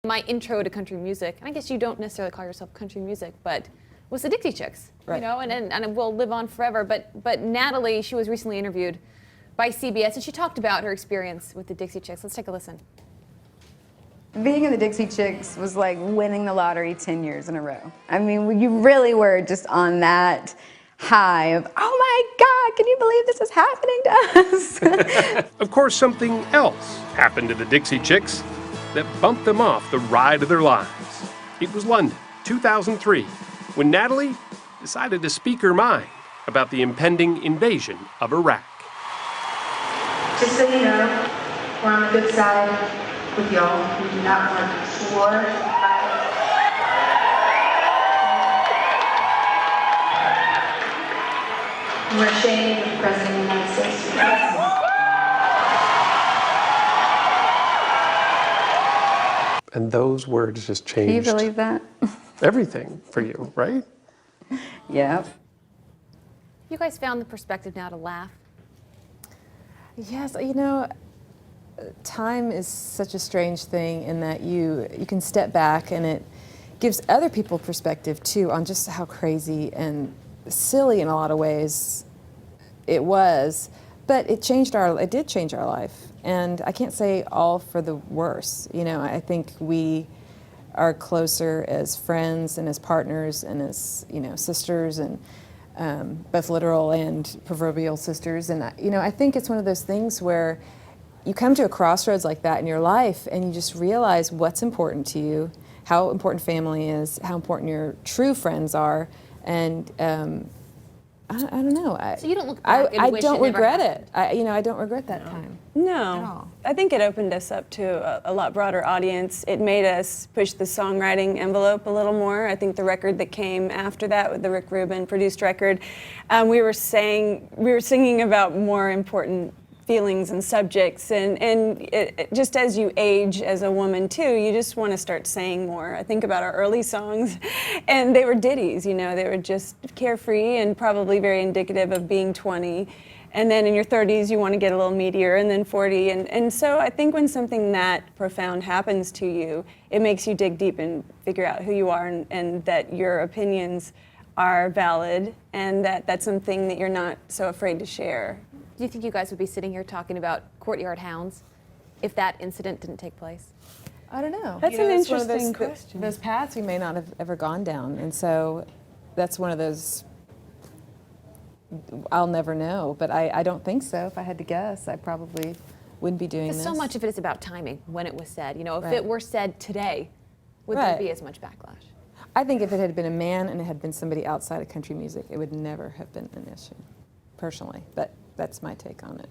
My intro to country music, and I guess you don't necessarily call yourself country music, but was the Dixie Chicks, right. You know, and it will live on forever. But Natalie, she was recently interviewed by CBS, and she talked about her experience with the Dixie Chicks. Let's take a listen. Being in the Dixie Chicks was like winning the lottery 10 years in a row. I mean, you really were just on that high of, oh my God, can you believe this is happening to us? Of course, something else happened to the Dixie Chicks that bumped them off the ride of their lives. It was London, 2003, when Natalie decided to speak her mind about the impending invasion of Iraq. Just so you know, we're on the good side with y'all. We do not want war, violence. We're ashamed of the President of the United States. And those words just changed. Can you believe that? Everything for you, right? Yeah. You guys found the perspective now to laugh? Yes, you know, time is such a strange thing in that you can step back and it gives other people perspective too on just how crazy and silly in a lot of ways it was, but it did change our life. And I can't say all for the worse. You know, I think we are closer as friends and as partners and as, you know, sisters, and both literal and proverbial sisters. And, you know, I think it's one of those things where you come to a crossroads like that in your life and you just realize what's important to you, how important family is, how important your true friends are, and I don't know. So you don't look back and I wish don't it never regret happened? it. You know, I don't regret that time. No, I think it opened us up to a lot broader audience. It made us push the songwriting envelope a little more. I think the record that came after that, with the Rick Rubin produced record, we were singing about more important feelings and subjects, and just as you age as a woman too, you just want to start saying more. I think about our early songs, and they were ditties, you know, they were just carefree and probably very indicative of being 20. And then in your 30s, you want to get a little meatier, and then 40. And so I think when something that profound happens to you, it makes you dig deep and figure out who you are, and that your opinions are valid, and that that's something that you're not so afraid to share. Do you think you guys would be sitting here talking about courtyard hounds if that incident didn't take place? I don't know. That's You know, an it's one of interesting those, question. Those paths we may not have ever gone down, and so that's one of those I'll never know. But I don't think so. If I had to guess, I probably wouldn't be doing this. So much of it is about timing, when it was said. You know, if Right. it were said today, would there be as much backlash? I think if it had been a man and it had been somebody outside of country music, it would never have been an issue, personally. But that's my take on it.